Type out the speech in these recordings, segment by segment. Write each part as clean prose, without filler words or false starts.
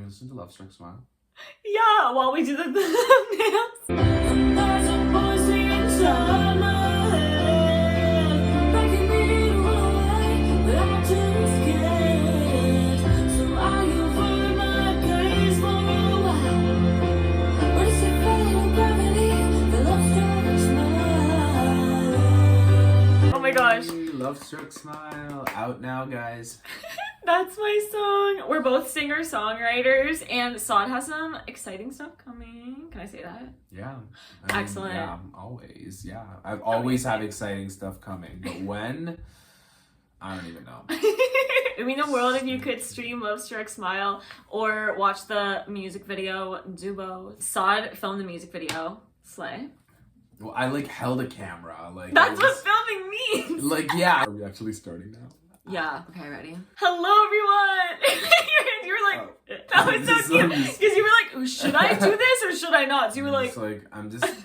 listen to Love Struck Smile? Yeah, while we do the dance. And there's a voice inside my head, making me run away, but I'm too scared. So I avoid my gaze for a while. What is it, feeling gravity? The love struck smile. Oh my gosh. Love Struck Smile, out now, guys. That's my song. We're both singer-songwriters, and Sod has some exciting stuff coming. Can I say that? Yeah. Excellent. Yeah, always. Yeah. I've always have exciting stuff coming. But when? I don't even know. It'd mean the world if you could stream Love Struck Smile or watch the music video Duo. Sod filmed the music video. Slay. Well, I held a camera. That's what filming means! Yeah. Are we actually starting now? Yeah. Okay, ready? Hello, everyone! you were like, that was so cute. Because you were like, should I do this or should I not? So you were like...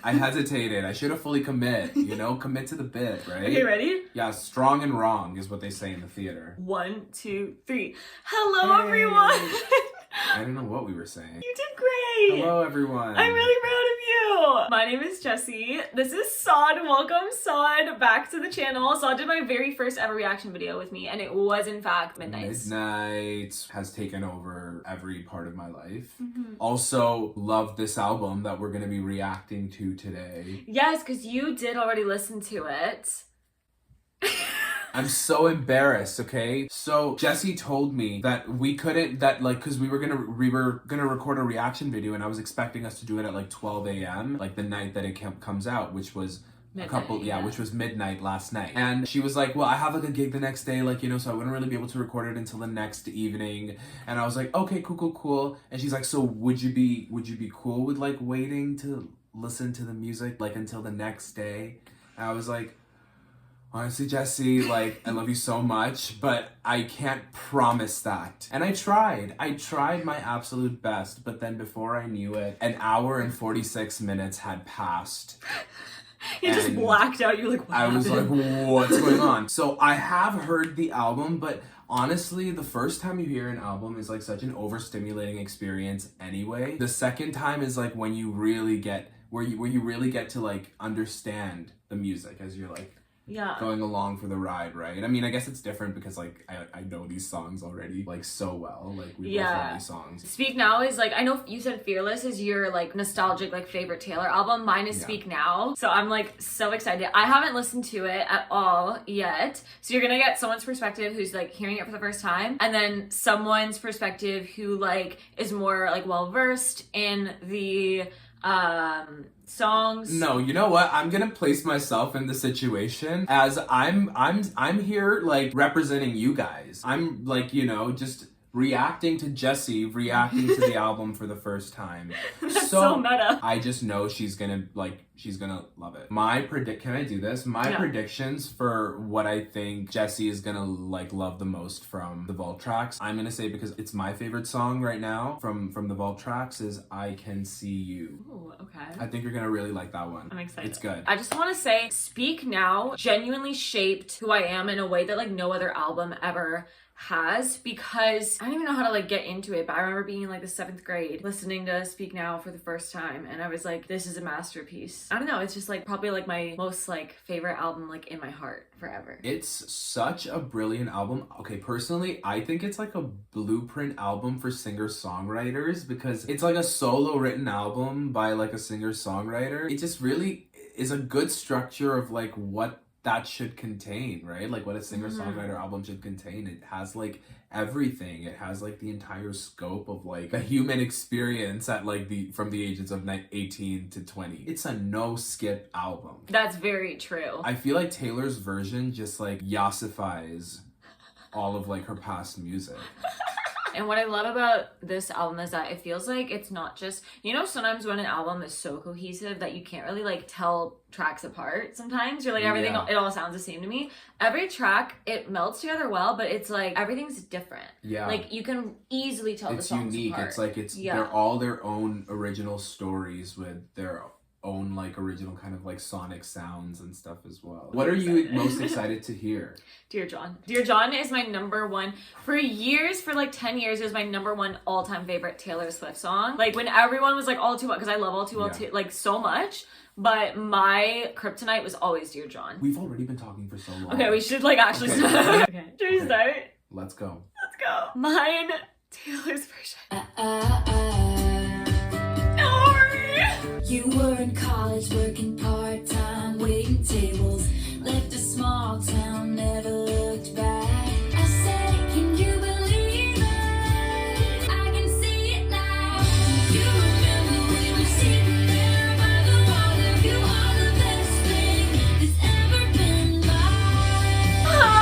I hesitated. I should have fully commit, commit to the bit, right? Okay, ready? Yeah, strong and wrong is what they say in the theater. 1, 2, 3. Hello, everyone! I don't know what we were saying. You did great! Hello, everyone. I'm really proud of you! My name is Jessie. This is Sod. Welcome, Sod, back to the channel. Sod did my very first ever reaction video with me, and it was, in fact, Midnight. Midnight has taken over every part of my life. Mm-hmm. Also, love this album that we're going to be reacting to today. Yes, because you did already listen to it. I'm so embarrassed, okay? So Jessie told me that we couldn't, cause we were gonna record a reaction video, and I was expecting us to do it at 12 a.m. The night that it comes out, which was midnight, which was midnight last night. And she was like, well, I have a gig the next day, so I wouldn't really be able to record it until the next evening. And I was like, okay, cool. And she's like, so would you be cool with waiting to listen to the music until the next day? And I was like, honestly, Jessie, I love you so much, but I can't promise that. And I tried my absolute best, but then before I knew it, an hour and 46 minutes had passed. You just blacked out. You're like, what happened? I was like, what's going on? So I have heard the album, but honestly, the first time you hear an album is such an overstimulating experience anyway. The second time is when you really get, where you really get to understand the music as you're going along for the ride, right? I mean, I guess it's different because I know these songs already so well. We both love these songs. Speak Now is I know you said Fearless is your nostalgic favorite Taylor album. Mine is Speak Now. So I'm so excited. I haven't listened to it at all yet. So you're gonna get someone's perspective who's hearing it for the first time, and then someone's perspective who is more well versed in the songs. No, you know what? I'm gonna place myself in the situation as I'm here representing you guys. I'm just reacting to Jessie, reacting to the album for the first time. That's so meta. I just know she's gonna love it. Can I do this? My predictions for what I think Jessie is gonna love the most from the vault tracks. I'm gonna say, because it's my favorite song right now from the vault tracks, is I Can See You. Ooh, okay. I think you're gonna really like that one. I'm excited. It's good. I just want to say Speak Now genuinely shaped who I am in a way that no other album ever has, because I don't even know how to get into it, but I remember being in the 7th grade listening to Speak Now for the first time, and I was like, this is a masterpiece. I don't know, it's just probably my most favorite album in my heart forever. It's such a brilliant album. Okay, personally, I think it's a blueprint album for singer-songwriters, because it's a solo written album by a singer-songwriter. It just really is a good structure of what that should contain, right? What a singer-songwriter album should contain. It has everything. It has the entire scope of the human experience at from the ages of 18 to 20. It's a no-skip album. That's very true. I feel Taylor's version just yassifies all of her past music. And what I love about this album is that it feels it's not just, sometimes when an album is so cohesive that you can't really tell tracks apart sometimes. You're everything, it all sounds the same to me. Every track, it melts together well, but it's everything's different. Yeah. You can easily tell the songs unique. apart. They're all their own original stories with their own like original kind of like sonic sounds and stuff as well. What are you most excited to hear? Dear John. Dear John is my number one. For years, for like 10 years, it was my number one all-time favorite Taylor Swift song. Like when everyone was like All Too Well, because I love All Too Well too, like so much. But my kryptonite was always Dear John. We've already been talking for so long. Okay, we should like actually start. Okay, should we start? Let's go. Let's go. Mine, Taylor's version. You were in college working part-time, waiting tables, left a small town, never looked back. I said, can you believe it? I can see it now. You remember we were sitting there by the water. You are the best thing that's ever been mine.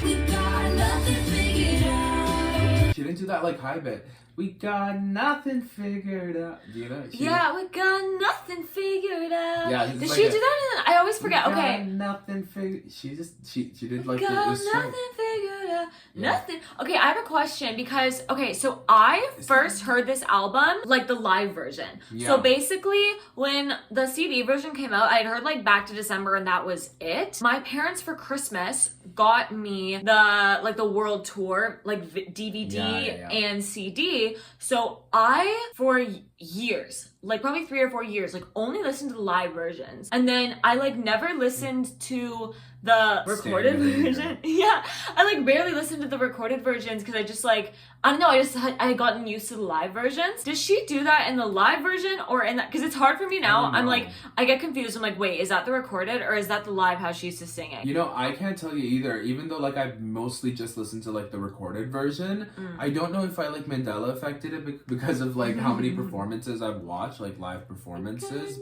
We got nothing figured out. She didn't do that like high bit. We got nothing figured out. Do you know? Yeah, we got nothing figured out. Yeah, did like she do that? I always forget. We Okay. got nothing figured. She did like Got the string. nothing figured out. Yeah. Nothing. Okay, I have a question because so I first heard this album like the live version. Yeah. So basically, when the CD version came out, I'd heard like Back to December, and that was it. My parents for Christmas got me the world tour DVD and CD. So I for years, like probably 3 or 4 years, like only listened to the live versions, and then I like never listened to the recorded version. Yeah, I like barely listened to the recorded versions because I just like I don't know, I had gotten used to the live versions. Does she do that in the live version or in that? Because it's hard for me now. I'm like, I get confused. I'm like, wait, is that the recorded or is that the live how she used to sing it? You know, I can't tell you either. Even though like I've mostly just listened to like the recorded version, I don't know if I like Mandela affected it because of like how many performances I've watched, like live performances.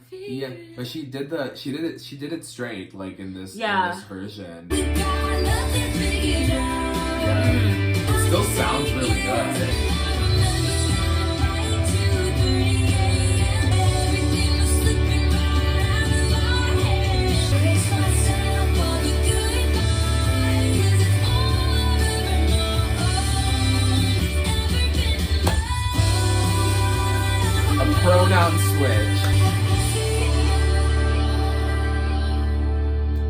Yeah, but she did it straight, like in this version. We got nothing figured out. Yeah. It still sounds really good. A pronoun switch.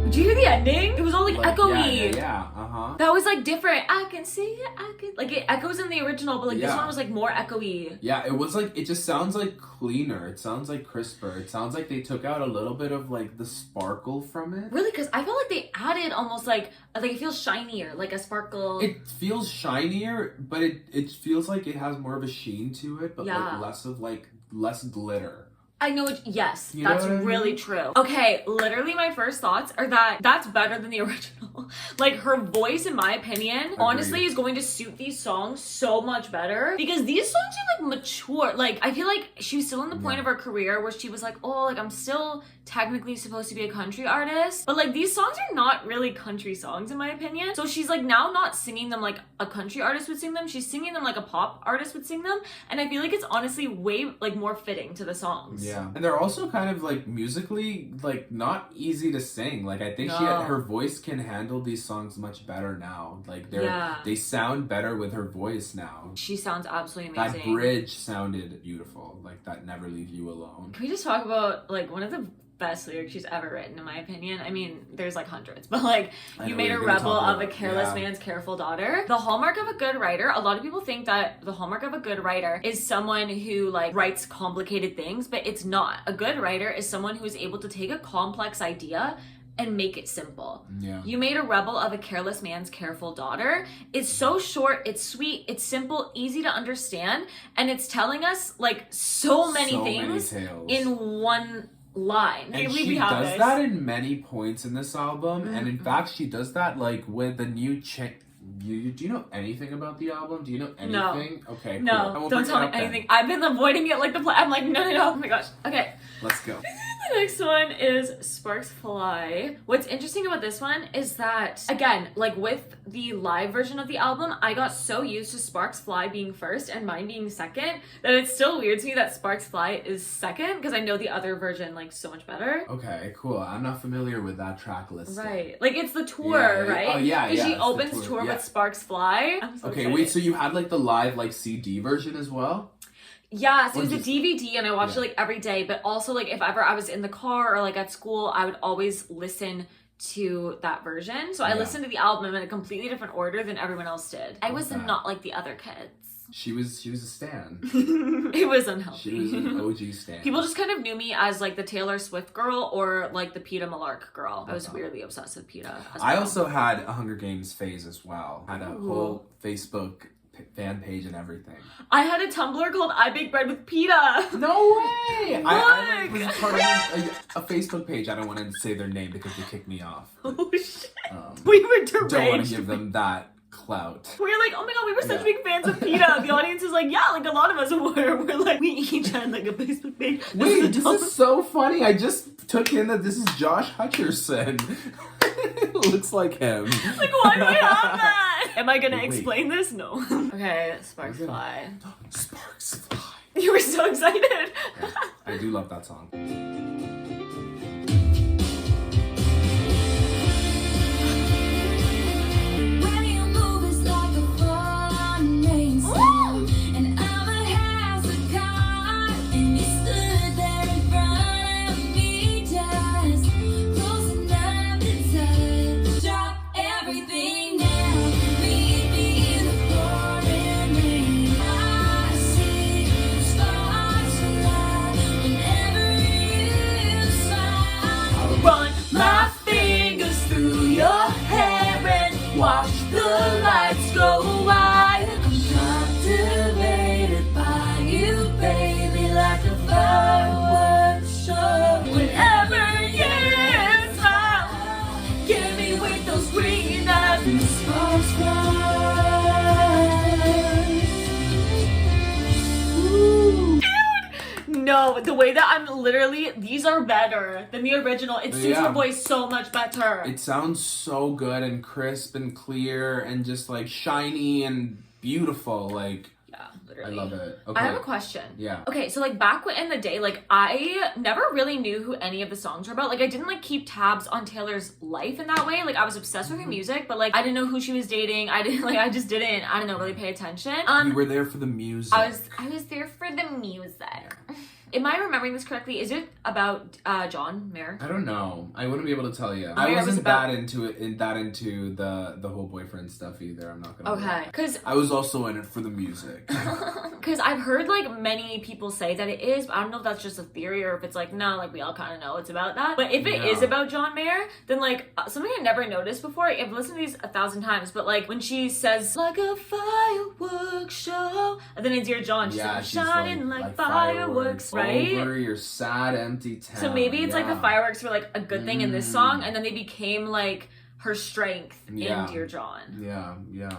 Did you hear the ending? It was all like echoey. Yeah. That was like different. I can see it. Like it echoes in the original, but like this one was like more echoey. Yeah, it was like it just sounds like cleaner. It sounds like crisper. It sounds like they took out a little bit of like the sparkle from it. Really, because I felt like they added almost like it feels shinier, like a sparkle. It feels shinier, but it feels like it has more of a sheen to it, but like less glitter. I know it. Yes, You know that's what I mean? really true. Okay, literally my first thoughts are that that's better than the original. Like her voice, in my opinion, honestly is going to suit these songs so much better because these songs are like mature. Like I feel like she was still in the point of her career where she was like, oh, like I'm still technically supposed to be a country artist, but like these songs are not really country songs in my opinion. So she's like now not singing them like a country artist would sing them. She's singing them like a pop artist would sing them, and I feel like it's honestly way like more fitting to the songs. Yeah, and they're also kind of like musically like not easy to sing. Like I think her voice can handle these songs much better now. Like they sound better with her voice now. She sounds absolutely amazing. That bridge sounded beautiful. Like that Never Leave You Alone. Can we just talk about like one of the best lyrics she's ever written in my opinion? I mean, there's like hundreds, but like you made a rebel of a careless man's careful daughter. The hallmark of a good writer, a lot of people think that the hallmark of a good writer is someone who like writes complicated things, but it's not. A good writer is someone who is able to take a complex idea and make it simple. Yeah. You made a rebel of a careless man's careful daughter. It's so short, it's sweet, it's simple, easy to understand, and it's telling us like so many things in one line. And she does that in many points in this album, and in fact she does that like with the new do you know anything about the album? Do you know anything? No. Okay, no, cool. don't tell me anything. I've been avoiding it like the I'm like, no, oh my gosh. Okay. Let's go. The next one is Sparks Fly. What's interesting about this one is that, again, like with the live version of the album, I got so used to Sparks Fly being first and mine being second that it's still weird to me that Sparks Fly is second because I know the other version like so much better. Okay, cool. I'm not familiar with that track list. Right. Like it's the tour, right? Oh, yeah, Because she opens tour with Sparks Fly. I'm so excited. Wait, so you had like the live like CD version as well? Yeah, so Or it was just- a DVD and I watched it like every day, but also like if ever I was in the car or like at school, I would always listen to that version. So I listened to the album in a completely different order than everyone else did. I was not like the other kids. She was a stan. It was unhealthy. She was an OG stan. People just kind of knew me as like the Taylor Swift girl or like the Peta Malark girl. I was weirdly obsessed with Peta as well. I also had a Hunger Games phase as well. Had a whole Facebook fan page and everything. I had a Tumblr called I Bake Bread with Peta. No way! I Look! was part of a Facebook page. I don't want to say their name because they kicked me off. Oh shit. We were deranged. Don't want to give them that clout. We were like, oh my god, we were such big fans of PETA. The audience is like, yeah, like a lot of us were. We're like, we each had like a Facebook page. Wait, this is so funny. I just took in that this is Josh Hutcherson. It looks like him. Like, why do I have that? Am I gonna Wait. explain this? No. Okay, Sparks Fly. Sparks Fly. You were so excited. Yeah, I do love that song. When you move, it's like a fun rain song. And I'm a house of cards, and you stood there in front of me, just close enough to touch. Drop everything now, meet me in the pouring rain. I see sparks fly whenever you smile. Run my fingers through your hair and watch the lights go wide. I'm captivated by you, baby, like a fireworks show. Whenever you smile, get me with those green eyes and the sparks fly. Ooh. No, the way that I'm literally, these are better than the original. It suits her voice so much better. It sounds so good and crisp and clear and just like shiny and beautiful. Like, Yeah, I literally. love it. Okay. I have a question. Yeah. Okay, so like back in the day, like I never really knew who any of the songs were about. Like I didn't like keep tabs on Taylor's life in that way. Like I was obsessed with her music, but like I didn't know who she was dating. I didn't like I just didn't, I don't know, really pay attention. You were there for the music. I was there for the music. Am I remembering this correctly? Is it about John Mayer? I don't know. I wouldn't be able to tell you. I Maybe it was wasn't about- that into the whole boyfriend stuff either. I'm not gonna. Okay, lie. because I was also in it for the music. I've heard like many people say that it is, but I don't know if that's just a theory or if it's like no, like we all kind of know it's about that. But if it is about John Mayer, then like something I never noticed before. I've listened to these 1,000 times, but like when she says like a fireworks show, and then it's Dear John, she's like she's shining like fireworks, right? Over your sad, empty town. So maybe it's like the Yeah. fireworks were like a good thing in this song, and then they became like her strength Yeah. in Dear John. Yeah.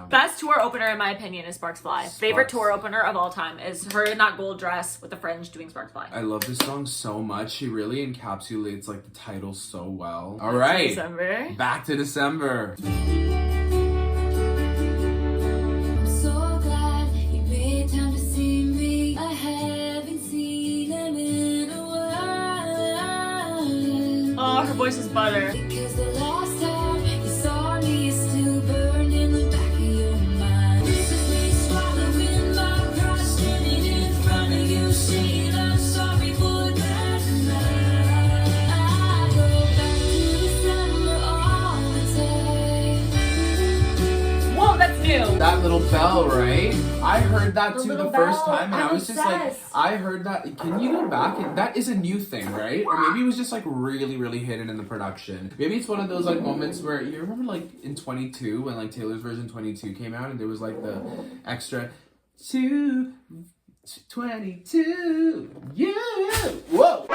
Best tour opener in my opinion is Sparks Fly. Favorite Sparks. tour opener of all time is her in that gold dress with the fringe doing Sparks Fly. I love this song so much. She really encapsulates like the title so well. All right. December. Back to December. I'm so glad you made time to see me. I haven't seen him in a while. Oh, her voice is butter. Because the last time you saw me is still burned in the back of your mind. This is me swallowing my pride, standing in front of you, saying I'm sorry for that night. I go back to December all the time. Whoa, that's new. That little bell, right? I heard that The too the little first bell. time, and I'm I was just like, obsessed. I heard that. Can you go back? That is a new thing, right? Or maybe it was just like really, really hidden in the production. Maybe it's one of those like moments where you remember like in 22 when like Taylor's version 22 came out, and there was like the extra 22. Yeah. Whoa.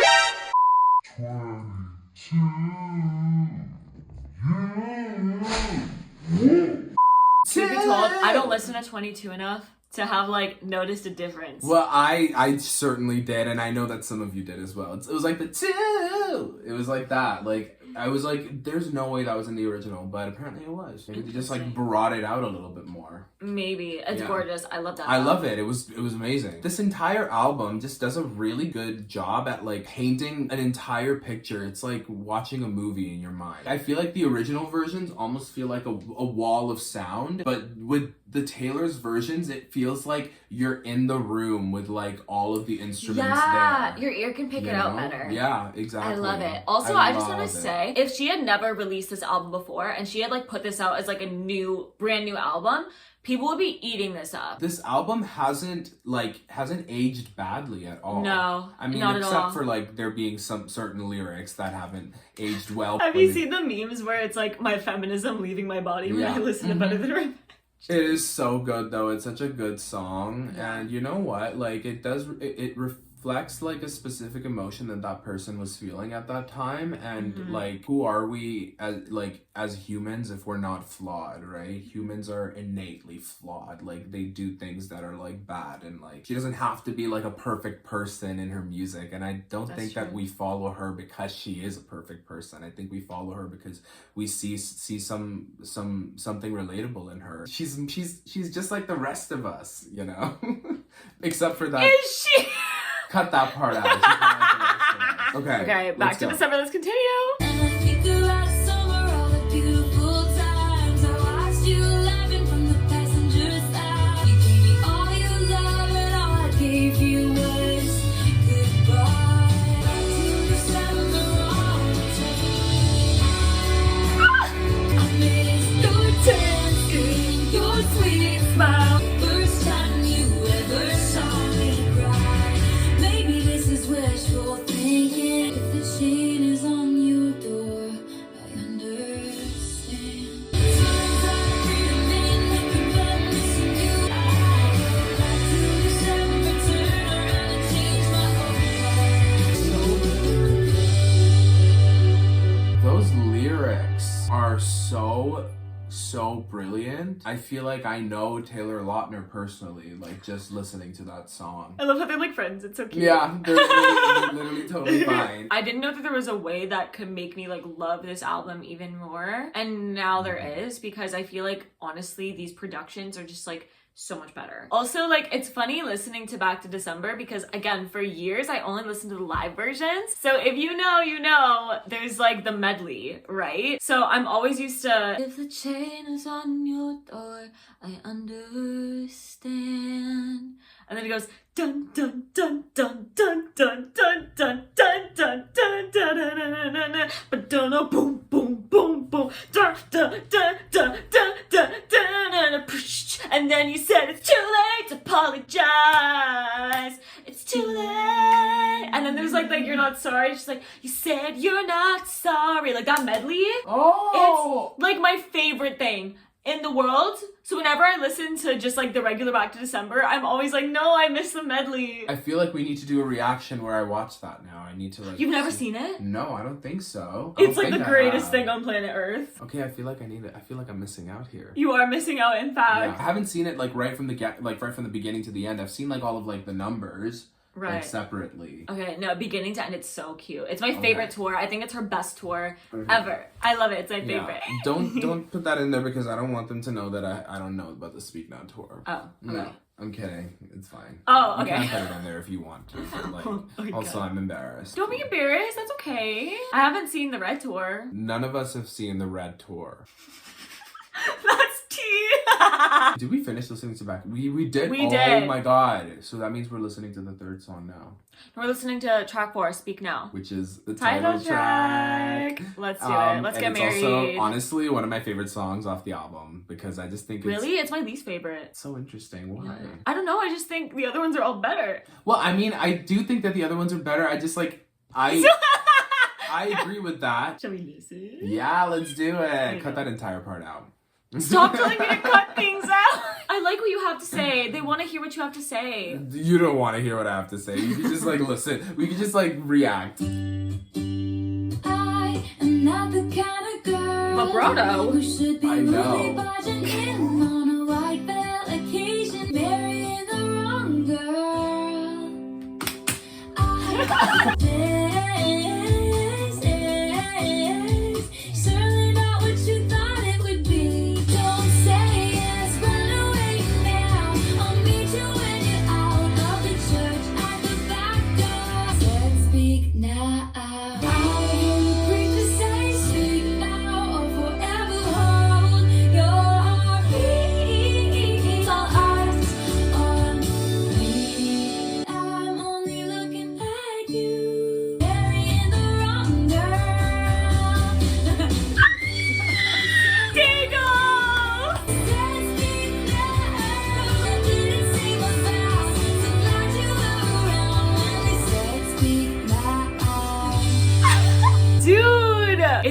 To be told, I don't listen to 22 enough to have like noticed a difference. Well, I certainly did, and I know that some of you did as well. It was like the two. It was like that. Like I was like, there's no way that was in the original, but apparently it was. Maybe they just like brought it out a little bit more. Maybe. It's Yeah. gorgeous. I love that. I love it. It was amazing. This entire album just does a really good job at like painting an entire picture. It's like watching a movie in your mind. I feel like the original versions almost feel like a wall of sound, but with the Taylor's versions, it feels like you're in the room with like all of the instruments there. Your ear can pick it out better. Yeah, exactly. I love it. Also, I just want to say, if she had never released this album before and she had like put this out as like a brand new album, people would be eating this up. This album hasn't aged badly at all. No, I mean, not except at all. for like there being some certain lyrics that haven't aged well. Have you seen the memes where it's like my feminism leaving my body when I listen to Better Than Revenge? It is so good though. It's such a good song, and you know what? Like it reflects like a specific emotion that person was feeling at that time, and like who are we as humans if we're not flawed, right? Humans are innately flawed. Like they do things that are like bad, and like she doesn't have to be like a perfect person in her music, and I don't think that we follow her because she is a perfect person. I think we follow her because we see something relatable in her. She's just like the rest of us, you know. Except for that. Is she? Cut that part out. Okay, back to December. Let's continue. And I think about summer, all the beautiful times. I watched you laughing from the passenger side. You gave me all your love, and all I gave you was goodbye. Back to December, all the time. I missed your tears, girl, your sweet smile. First time you ever saw me cry. Maybe this is wishful thinking. If the chain is on your door, I understand. Times I remain like a man missing you. I go back to December, turn around and change my whole life. Those lyrics are so brilliant. I feel like I know Taylor Lautner personally, like just listening to that song. I love how they're like friends. It's so cute. Yeah, they're literally totally fine. I didn't know that there was a way that could make me like love this album even more. And now there is, because I feel like honestly these productions are just like so much better. Also, like, it's funny listening to Back to December because, again, for years I only listened to the live versions. So if you know, there's like the medley, right? So I'm always used to, if the chain is on your door, I understand. And then it goes dun dun dun dun dun dun dun dun dun dun dun dun dun dun but dun boom boom boom boom dun dun dun dun dun dun dun. And then you said it's too late to apologize. It's too late. And then there's like you're not sorry. It's just like you said you're not sorry. Like that medley. Oh, It's like my favorite thing in the world. So whenever I listen to just like the regular Back to December, I'm always like, no, I miss the medley. I feel like we need to do a reaction where I watch that now. I need to like. You've never seen it? No, I don't think so. It's like the greatest thing on planet Earth. Okay, I feel like I need it. I feel like I'm missing out here. You are missing out, in Yeah, fact. I haven't seen it like right from the beginning to the end. I've seen like all of like the numbers. Right. Like separately. Okay, no, beginning to end, it's so cute. It's my favorite tour. I think it's her best tour ever. I love it. It's my favorite. Yeah. Don't put that in there because I don't want them to know that I don't know about the Speak Now tour. Oh, okay. No, I'm kidding. It's fine. Oh, okay. You can put it on there if you want to. But like, also, I'm embarrassed. Don't be embarrassed. That's okay. I haven't seen the Red tour. None of us have seen the Red tour. That's tea. Did we finish listening to Back? We did. We Oh did. my god! So that means we're listening to the third song now, We're listening to track 4, Speak Now. which is the Title title track. Let's do it. Let's get and married. It's also honestly one of my favorite songs off the album because I just think it's Really? It's my least favorite. so interesting. Why? I don't know. I just think the other ones are all better. Well, I mean, I do think that the other ones are better. I just like I agree with that. Shall we listen? Yeah, let's do it. Cut that entire part out. Stop telling me to cut things out. I like what you have to say. They want to hear what you have to say. You don't want to hear what I have to say. You can just like listen. We can just like react. I am not the kind of girl Vibrato. who should be I know. really barging in on a white veil occasion, marrying the wrong girl. Certainly not what you thought it would be. Don't say yes, run away now. I'll meet you when you're out of the church at the back door. Said speak now. I hear the preacher say speak now or forever hold your peace.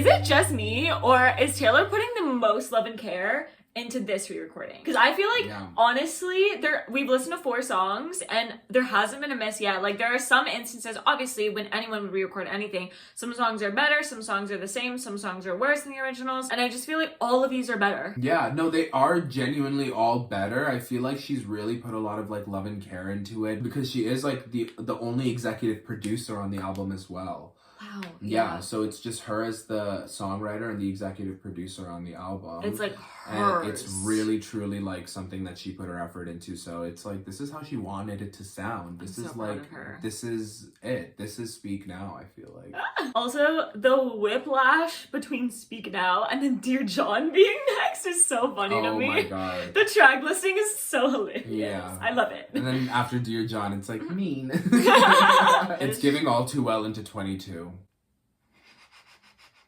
Is it just me, or is Taylor putting the most love and care into this re-recording? Because I feel like, honestly, we've listened to 4 songs and there hasn't been a miss yet. Like, there are some instances, obviously, when anyone would re-record anything, some songs are better, some songs are the same, some songs are worse than the originals, and I just feel like all of these are better. Yeah, no, they are genuinely all better. I feel like she's really put a lot of like love and care into it, because she is like the only executive producer on the album as well. Wow. Yeah, so it's just her as the songwriter and the executive producer on the album. It's like hers. And it's really, truly like something that she put her effort into. So it's like, this is how she wanted it to sound. This is like, this is it. This is Speak Now, I feel like. Also, the whiplash between Speak Now and then Dear John being next is so funny to me. Oh my god. The track listing is so hilarious. Yeah. I love it. And then after Dear John, it's like, mean. It's giving All Too Well into 22.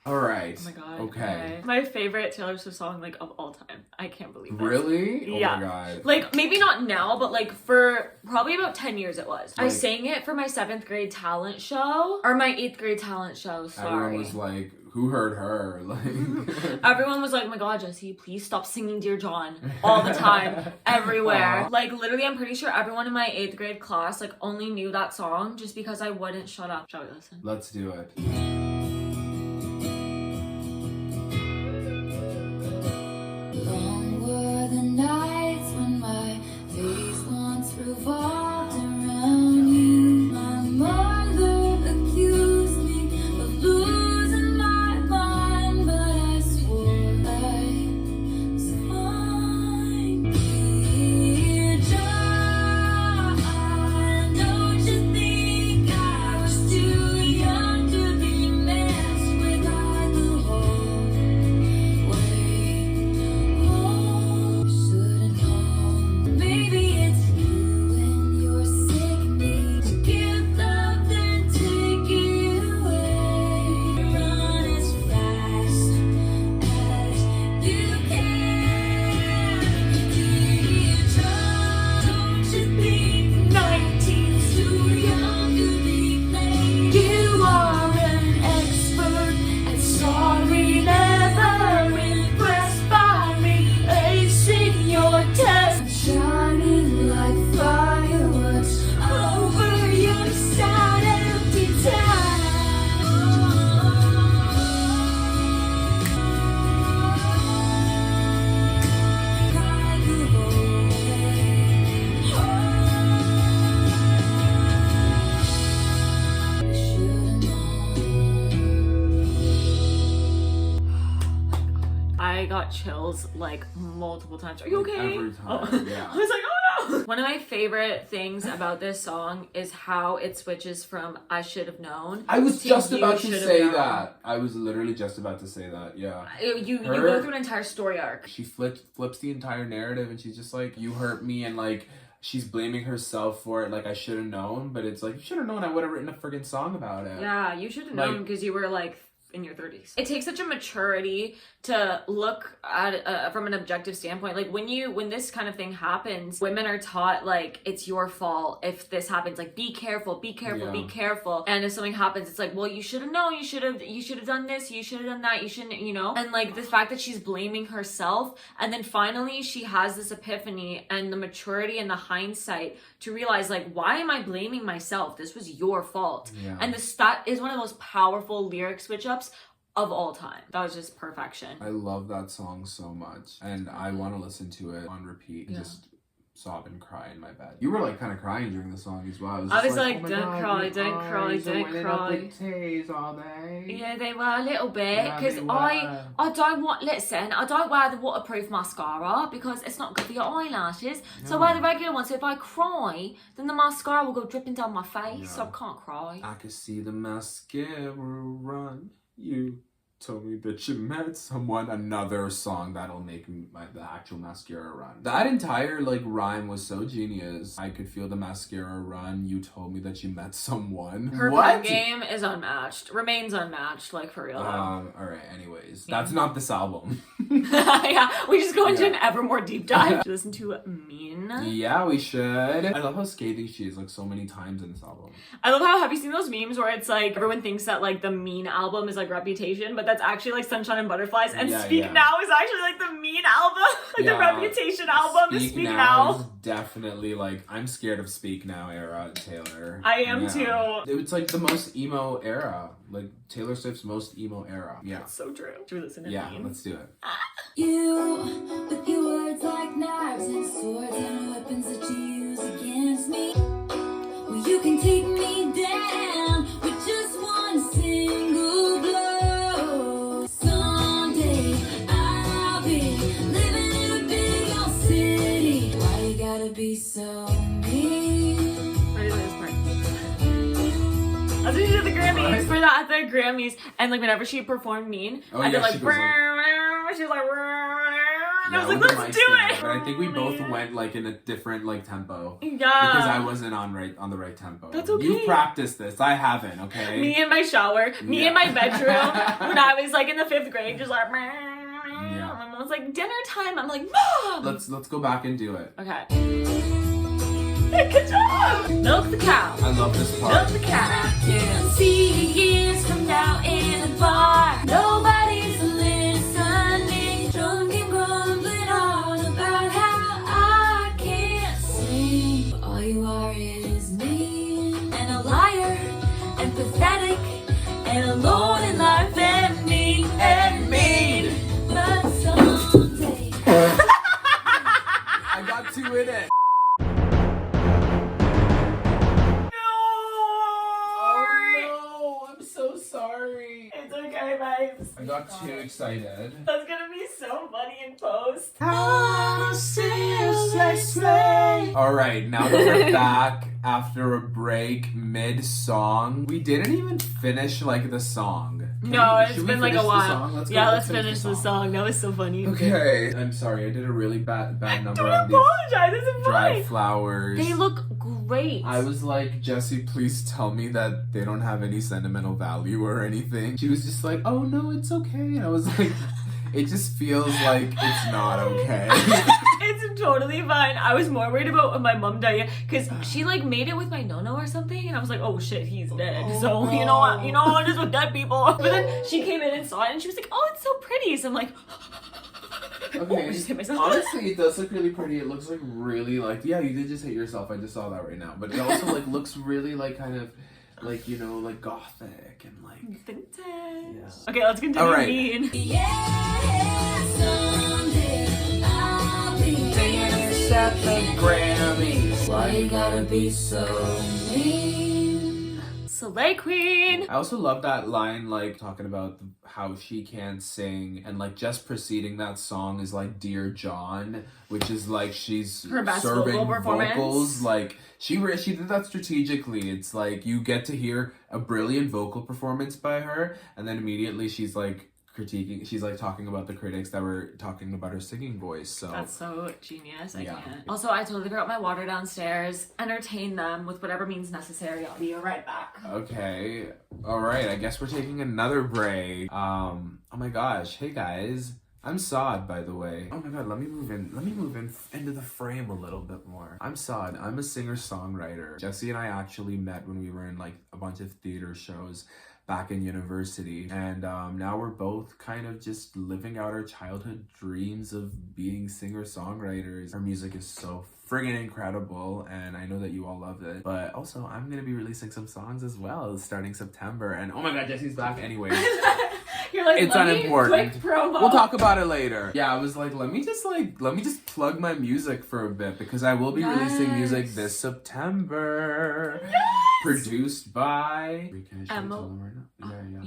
All right. Oh my god. Okay. My favorite Taylor Swift song, like, of all time. I can't believe it. Really? Yeah. Oh my god. Like, maybe not now, but like for probably about 10 years it was. Like, I sang it for my 7th grade talent show. Or my 8th grade talent show, sorry. Everyone was like, who heard her? Like everyone was like, oh my god, Jessie, please stop singing Dear John all the time, everywhere. Like, literally, I'm pretty sure everyone in my 8th grade class, like, only knew that song just because I wouldn't shut up. Shall we listen? Let's do it. Long were the nights when my face once revolved around you. My mother accused me of losing my mind, but I swore I was fine. Dear John, don't you think I was too young to be messed with? I the whole way. Should've known. Maybe it's you when you're sick of me. To give love then take it away. Run as fast as you can. Dear John, don't you think 19's too young to be played? You are an expert and sorry, never impressed by me. Acing your test, shining like fireworks over your sad, empty I got chills like multiple times. Are you okay? Every time, Oh. yeah. I was like, oh no! One of my favorite things about this song is how it switches from I Should Have Known. I was just You about to Should Have say Known. that. I was literally just about to say that, yeah. You go through an entire story arc. She flips the entire narrative, and she's just like, you hurt me, and like, she's blaming herself for it, like, I should have known, but it's like, you should have known I would have written a friggin' song about it. Yeah, you should have known because you were like in your 30s. It takes such a maturity to look at it from an objective standpoint. Like when this kind of thing happens, women are taught like it's your fault if this happens. Like be careful, be careful, be careful. And if something happens, it's like, well, you should have known. You should have done this. You should have done that. You shouldn't, you know. And like the fact that she's blaming herself, and then finally she has this epiphany and the maturity and the hindsight to realize like, why am I blaming myself? This was your fault. Yeah. And that is one of the most powerful lyric switch ups of all time. That was just perfection. I love that song so much, and I want to listen to it on repeat and just sob and cry in my bed. You were like kind of crying during the song as well. I was like, oh my don't God, cry, your don't cry, eyes are don't welling cry. up with tears, are they? Yeah, they were a little bit, Yeah, because they I don't wear the waterproof mascara because it's not good for your eyelashes. So I wear the regular one. So if I cry, then the mascara will go dripping down my face. So I can't cry. I can see the mascara run. You told me that you met someone. Another song that'll make the actual mascara run. That entire like rhyme was so genius. I could feel the mascara run. You told me that you met someone. Her pen game is unmatched. Remains unmatched, like for real. Alright, anyways. That's not this album. Yeah, we just go into an ever more deep dive. Listen to Mean. Yeah, we should. I love how scathing she is like so many times in this album. I love how, have you seen those memes where it's like everyone thinks that like the Mean album is like Reputation, but that's actually like Sunshine and Butterflies, and Yeah, Speak yeah. Now is actually like the mean album, like the Yeah. Reputation album. Speak Speak Now Now. is definitely like, I'm scared of Speak Now era Taylor. I am Yeah. too. It's like the most emo era, like Taylor Swift's most emo era. Yeah. So true. Should we listen to Yeah, Mean? let's do it. You, with your words like knives and swords and weapons that you use against me. Well, you can take me down with just one single blow. Someday I'll be living in a big old city. Why you gotta be so mean? Ready to this part. That's what she did at the Grammys. Right. For that at the Grammys, and like whenever she performed Mean, Oh, I yeah, did like, she goes she was like, and I was with like, the let's mic do stand, it. But I think we both went like in a different like tempo. Yeah. Because I wasn't on the right tempo. That's okay. You practiced this. I haven't, okay? Me in my shower, me Yeah. in my bedroom when I was like in the 5th grade, just like, Yeah. my mom's like, dinner time. I'm like, Mom! Let's go back and do it. Okay. Good job! Milk the cow. I love this Milk part. the cow. Can see years from now in a bar. Nobody's listening. Drunk and grumbling on about how I can't sing. But all you are is mean and a liar and pathetic and alone in life and mean and mean. But someday. I got 2 in it. Oh no! I'm so sorry. It's okay, babes. I got too excited. That's gonna be so funny in post. Alright, now that we're back after a break mid-song, we didn't even finish like the song. No, it's Should we been like a finish the while. song? Let's go, Yeah, let's finish the song. song. That was so funny. Okay. I'm sorry, I did a really bad number Don't on these apologize. It's dried fine. flowers. They look great. I was like, Jessie, please tell me that they don't have any sentimental value or anything. She was just like, oh no, it's okay. And I was like, it just feels like it's not okay. It's totally fine. I was more worried about my mom dying because she like made it with my nono or something, and I was like, oh shit, he's dead. So you know what, just with dead people. But then she came in and saw it, and she was like, oh, it's so pretty. So I'm like, Okay. I just hit myself. Honestly, it does look really pretty. It looks like really like, yeah, you did just hit yourself. I just saw that right now. But it also like looks really like kind of like, you know, like gothic and like Vintage. Yeah. Okay, let's continue. All right. Mean. Yeah, someday I'll be famous at the Grammys. Why you gotta be so mean? Slay Queen. I also love that line, like talking about how she can't sing, and like just preceding that song is like "Dear John," which is like she's Her best serving vocal performance. vocals. Like she did that strategically. It's like you get to hear a brilliant vocal performance by her, and then immediately she's like critiquing. She's like talking about the critics that were talking about her singing voice. So That's so genius. I Yeah. can't. Also, I totally forgot my water downstairs. Entertain them with whatever means necessary. I'll be right back. okay, all right. I guess we're taking another break. Oh my gosh, hey guys. I'm Saad, by the way. Oh my god, let me move in into the frame a little bit more. I'm Saad. I'm a singer-songwriter. Jessie and I actually met when we were in like a bunch of theater shows back in university, and now we're both kind of just living out our childhood dreams of being singer-songwriters. Our music is so friggin' incredible, and I know that you all love it, but also I'm gonna be releasing some songs as well starting September, and oh my god, Jessie's back anyway. You're like, It's let me unimportant. quick promo. We'll talk about it later. Yeah, I was like, let me just plug my music for a bit, because I will be releasing music Yes. this September. Produced by Emma. Yeah.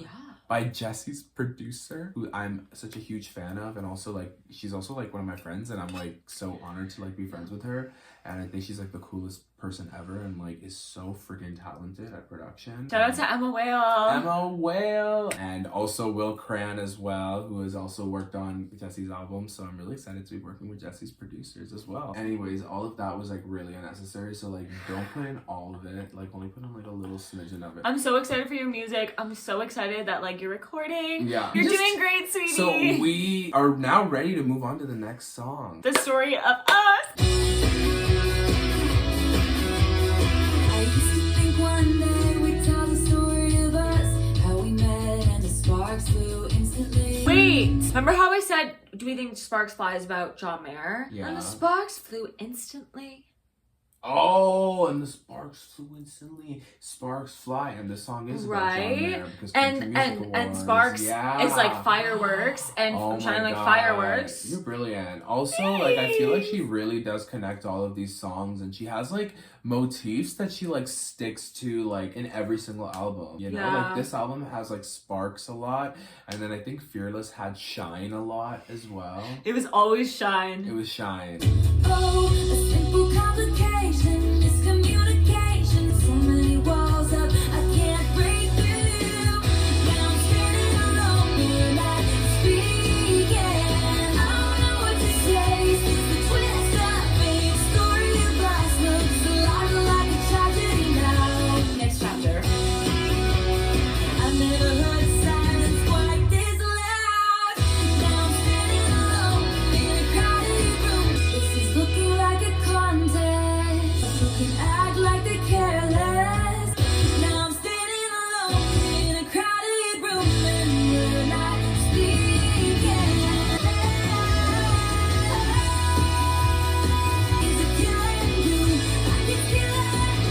By Jessie's producer, who I'm such a huge fan of, and also like she's also like one of my friends, and I'm like so honored to like be friends with her, and I think she's like the coolest person ever, and like is so freaking talented at production. Shout out to Emma Whale. Emma Whale, and also Will Cran as well, who has also worked on Jessie's album, so I'm really excited to be working with Jessie's producers as well. Anyways, all of that was like really unnecessary, so like don't put in all of it, like only put in like a little smidgen of it. I'm so excited for your music. I'm so excited that like you're recording. Yeah. You're Just- doing great, sweetie. So we are now ready to move on to the next song. The story of us. I used to think one day we'd tell the story of us, how we met and the sparks flew instantly. Remember how I said, do we think Sparks Fly is about John Mayer? Yeah. And the sparks flew instantly. Oh, and the sparks flew instantly. Sparks fly, and the song is about John Mayer because country music and awards. sparks Yeah. is like fireworks and Oh shining my like God. fireworks. You're brilliant. Also, like I feel like she really does connect all of these songs, and she has like motifs that she like sticks to like in every single album. You know, Yeah. like this album has like sparks a lot, and then I think Fearless had shine a lot as well. It was always shine. It was shine. Oh, a simple complication, miscommunication. So many walls up, I can't break through. Now I'm standing alone, you're not speaking. I don't know what to say. Since the twist up, fate, story of us looks a lot like a tragedy now. Next chapter. I've never heard silence quite this loud. Now I'm standing alone in a crowded room. This is looking like a contest. Who can act like they're careless? Now I'm standing alone in a crowded room and we're not speaking. Is it killing you? I can feel it.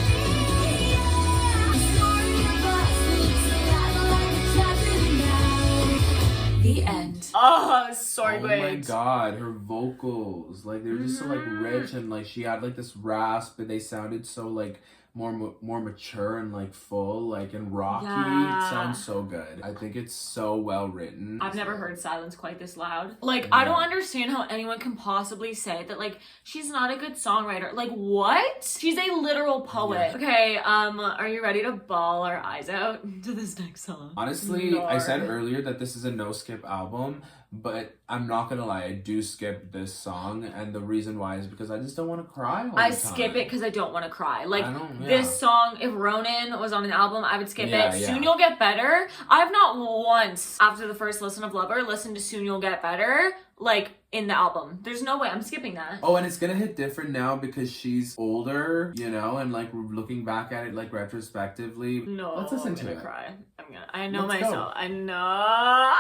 The story of us looks a lot like a tragedy now. The end. Oh, sorry, Oh my God, her vocals, like they were just so like rich, and like she had like this rasp, and they sounded so like more mature and like full, like and rocky. Yeah. It sounds so good. I think it's so well written. I've never heard silence quite this loud. Like, I don't understand how anyone can possibly say that, like, she's not a good songwriter. Like, what? She's a literal poet. Yeah. Okay, are you ready to bawl our eyes out to this next song? Honestly, I said Lord. earlier that this is a no skip album, but I'm not gonna lie, I do skip this song, and the reason why is because I just don't want to cry all I the time. skip it because I don't want to cry. Like, I don't- yeah. this song, if Ronan was on an album, I would skip Yeah, it. yeah. Soon You'll Get Better. I've not once, after the first listen of Lover, listened to Soon You'll Get Better, like, in the album. There's no way. I'm skipping that. Oh, and it's gonna hit different now because she's older, you know, and like looking back at it like retrospectively. No, Let's listen I'm to gonna it. cry. I know Let's go. myself. I know.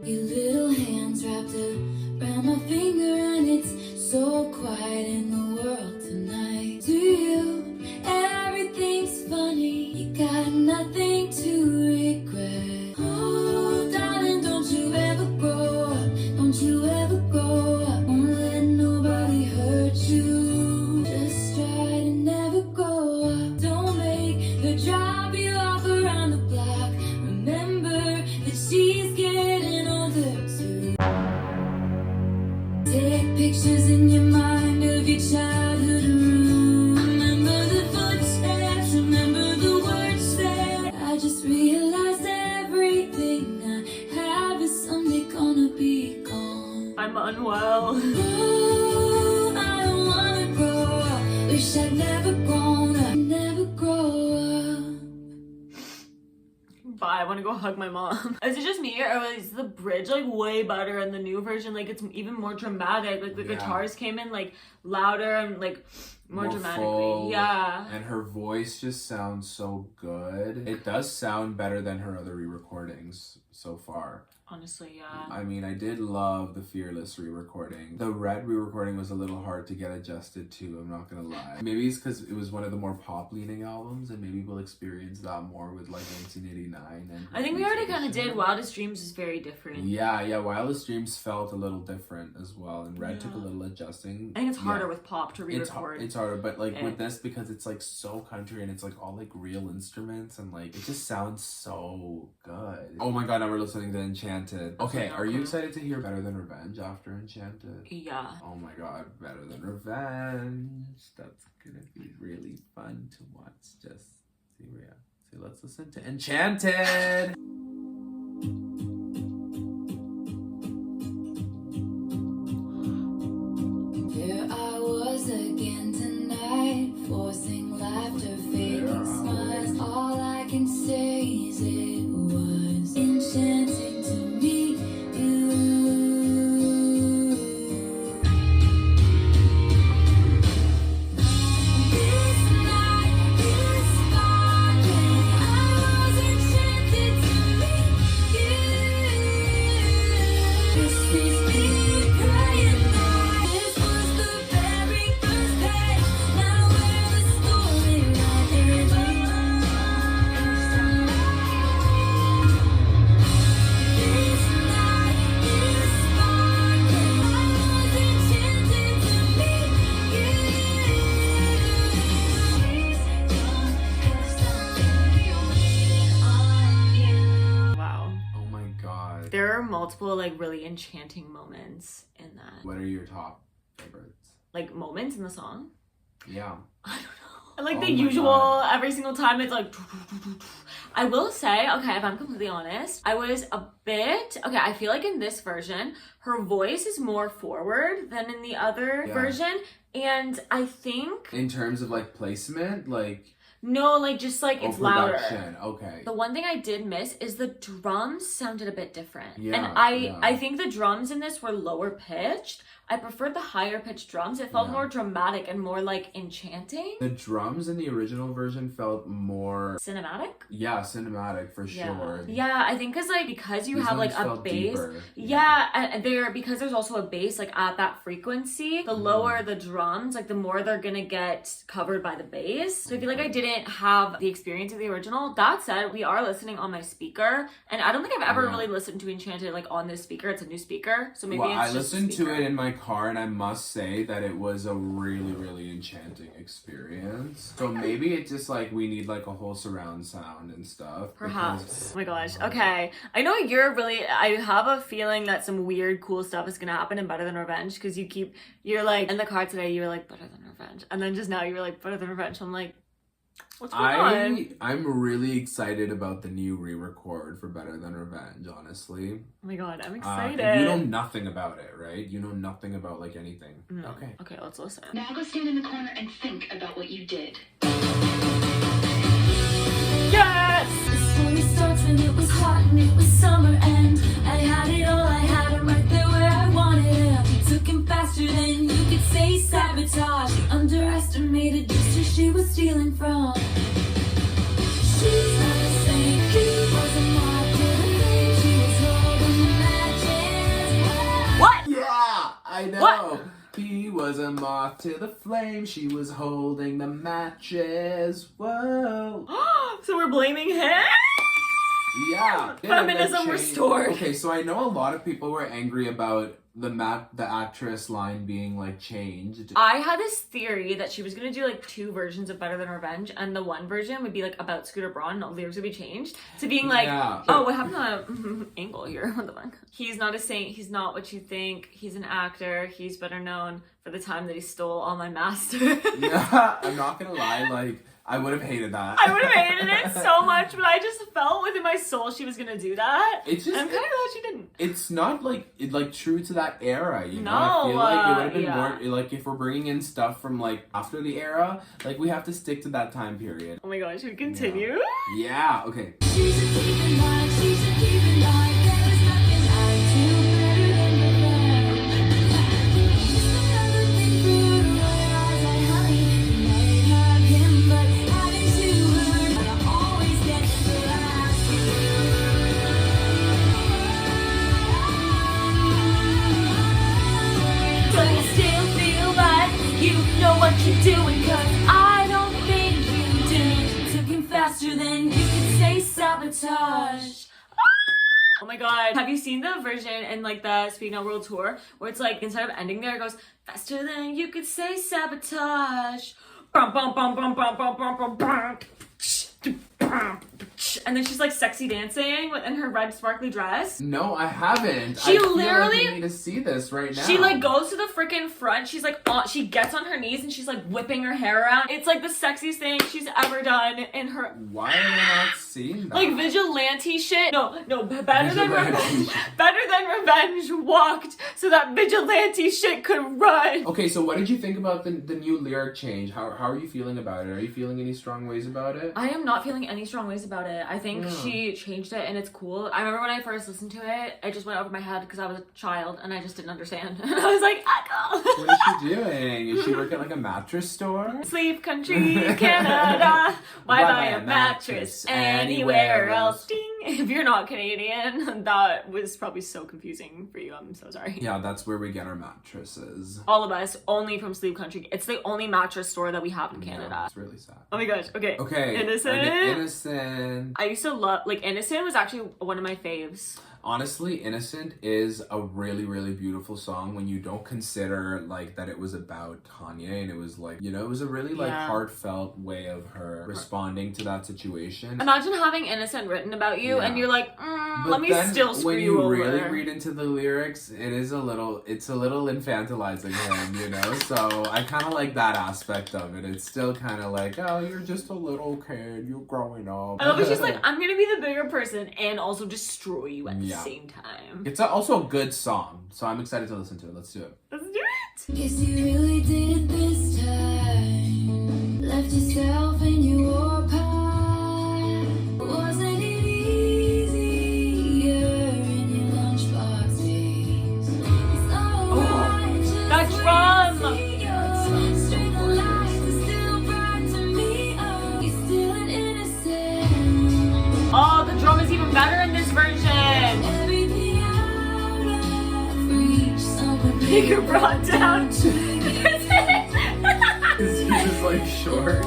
Your little hands wrapped around my finger, and it's so quiet in the world tonight. To you, everything's funny. You got nothing to regret. Oh, darling, don't you ever grow up. Don't you ever grow up. Won't let nobody hurt you. Just try to never grow up. Don't make her drop you off around the block. Remember that she's getting older too. Take pictures in your mind of your childhood room. Remember the footsteps, remember the words said. I just realized everything I have is someday gonna be gone. I'm unwell. Oh, I don't wanna grow up. Wish I'd never grown up. Never grow up. Bye. I want to go hug my mom. Is it just me, or is the bridge like way better in the new version? Like, it's even more dramatic. Like, the Yeah. guitars came in like louder and like more dramatically. full, Yeah. And her voice just sounds so good. It does sound better than her other re-recordings so far. Honestly, yeah. I mean, I did love the Fearless re-recording. The Red re-recording was a little hard to get adjusted to, I'm not gonna lie. Maybe it's because it was one of the more pop-leaning albums, and maybe we'll experience that more with like 1989. And I think we already kind of did. Wildest Dreams is very different. Yeah, Wildest Dreams felt a little different as well, and Red took a Yeah. little adjusting. I think it's harder Yeah. with pop to re-record. It's harder, but like Yeah. with this, because it's like so country and it's like all like real instruments, and like it just sounds so good. Oh my god, now we're listening to Enchanted. Okay, are you excited to hear Better Than Revenge after Enchanted? Yeah. Oh my god, Better Than Revenge. That's gonna be really fun to watch. Just see, let's listen to Enchanted. There I was again tonight, forcing laughter, faking smiles. All I can say is it was enchanting to meet you. This night, this sparkling, I was enchanted. were multiple like really enchanting moments in that. What are your top favorites? Like moments in the song? Yeah. I don't know. Like Oh the my usual, God. every single time it's like, I will say, okay, if I'm completely honest, I was a bit, okay, I feel like in this version, her voice is more forward than in the other Yeah. version. And I think, In terms of like placement, like no, like just like it's louder. production. Okay. The one thing I did miss is the drums sounded a bit different. Yeah, And I think the drums in this were lower pitched. I preferred the higher pitched drums. It felt Yeah. more dramatic and more like enchanting. The drums in the original version felt more, Cinematic? cinematic for sure. Yeah, I think because you These have like ones a felt bass. deeper. Yeah, and because there's also a bass like at that frequency, the lower the drums, like the more they're gonna get covered by the bass. So I feel like I didn't have the experience of the original. That said, we are listening on my speaker, and I don't think I've ever Yeah. really listened to Enchanted like on this speaker. It's a new speaker, so maybe Well, it's I just a listened to speaker. it in my car, and I must say that it was a really, really enchanting experience. So maybe it's just like we need like a whole surround sound and stuff. Perhaps. because- Oh my gosh. Okay. I know I have a feeling that some weird, cool stuff is gonna happen in Better Than Revenge because you're like, in the car today, you were like, Better Than Revenge. And then just now you were like, Better Than Revenge. I'm like, what's going on? I'm really excited about the new re-record for Better Than Revenge, honestly. Oh my god, I'm excited. And you know nothing about it, right? You know nothing about like anything. No. Okay. Okay, let's listen. Now go stand in the corner and think about what you did. Yes! The story starts when it was hot and it was summer and I had it all, I had it right there where I wanted it. He took him faster than you could say sabotage. He underestimated just who she was stealing from. She's not the same, he wasn't my good. She was holding the matches. What? Yeah, I know. What? He was a moth to the flame. She was holding the matches. Whoa. So we're blaming him? Yeah. Feminism Change- restored. Okay, so I know a lot of people were angry about the actress line being like changed. I had this theory that she was gonna do like two versions of Better Than Revenge, and the one version would be like about Scooter Braun, and all the lyrics would be changed to being like, Yeah. oh, what happened to angle here? What the fuck? He's not a saint. He's not what you think. He's an actor. He's better known for the time that he stole all my masters. Yeah, I'm not gonna lie, like I would have hated that. I would have hated it so much, but I just felt within my soul she was gonna do that. It's just- and I'm kind of glad she didn't. It's not like true to that era, you know. No, I feel like it would have been yeah. more like if we're bringing in stuff from like after the era, like we have to stick to that time period. Oh my gosh, should we continue? Yeah. Okay. She should keep in mind, she should keep in mind. There's nothing I do better than revenge. Just another thing through the eyes like honey. You might have him, but having to learn how to always get the last word. Do you still feel like you know what you're doing? 'Cause I don't think you do. Took him faster than you could say sabotage. Oh my god. Have you seen the version in like the Speak Now World Tour where it's like instead of ending there it goes faster than you could say sabotage. Bum, bum, bum, bum, bum, bum, bum, bum, bum. And then she's like sexy dancing in her red sparkly dress. No, I haven't. She I feel literally- like we need to see this right now. She like goes to the freaking front. She's like she gets on her knees and she's like whipping her hair around. It's like the sexiest thing she's ever done in her Why am I not seeing that? like vigilante shit. No, better than Vigilante. Better Than Revenge walked so that vigilante shit could run. Okay, so what did you think about the new lyric change? How are you feeling about it? Are you feeling any strong ways about it? I am not feeling any strong ways about it. I think Yeah. she changed it and it's cool. I remember when I first listened to it, it just went over my head because I was a child and I just didn't understand. And I was like, Echo! What is she doing? Is she working at like a mattress store? Sleep country, Canada. Why buy a mattress anywhere else? Ding! If you're not Canadian, that was probably so confusing for you. I'm so sorry. Yeah, that's where we get our mattresses. All of us, only from Sleep Country. It's the only mattress store that we have in Canada. Yeah, it's really sad. Oh my gosh, okay. Okay. Innocent. Innocent. I used to love, like, Innocent was actually one of my faves. Honestly, Innocent is a really, really beautiful song when you don't consider like that it was about Kanye, and it was like, you know, it was a really like heartfelt way of her responding to that situation. Imagine having Innocent written about you and you're like, let me still screw when you over. When you really read into the lyrics, it's a little infantilizing him, you know? So I kind of like that aspect of it. It's still kind of like, oh, you're just a little kid, you're growing up. I love it. She's like, I'm gonna be the bigger person and also destroy you at the same time. It's also a good song, so I'm excited to listen to it. Let's do it. Let's do it. Guess you really did it this time. Left yourself in your pie. Wasn't it easier in your lunchbox days? It's not alright, just that drum! wait to see you. The light is still bright to me. Oh, you're still an innocent. Oh, the drum is even better in this version. Everything out of reach. Someone Bigger brought down. He's just like short.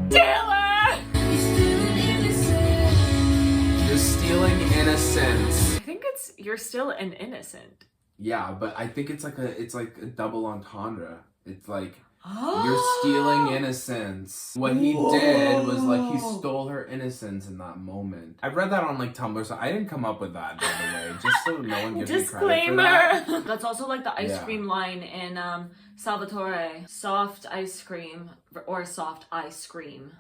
Taylor! You're still an innocent. You're stealing innocence. I think it's You're Still an Innocent. Yeah, but I think it's like a double entendre. It's like, you're stealing innocence. What he did was like he stole her innocence in that moment. I've read that on like Tumblr, so I didn't come up with that, by the way. Just so no one gives me credit for that. Disclaimer! That's also like the ice cream line in Salvatore. Soft ice cream or soft ice cream.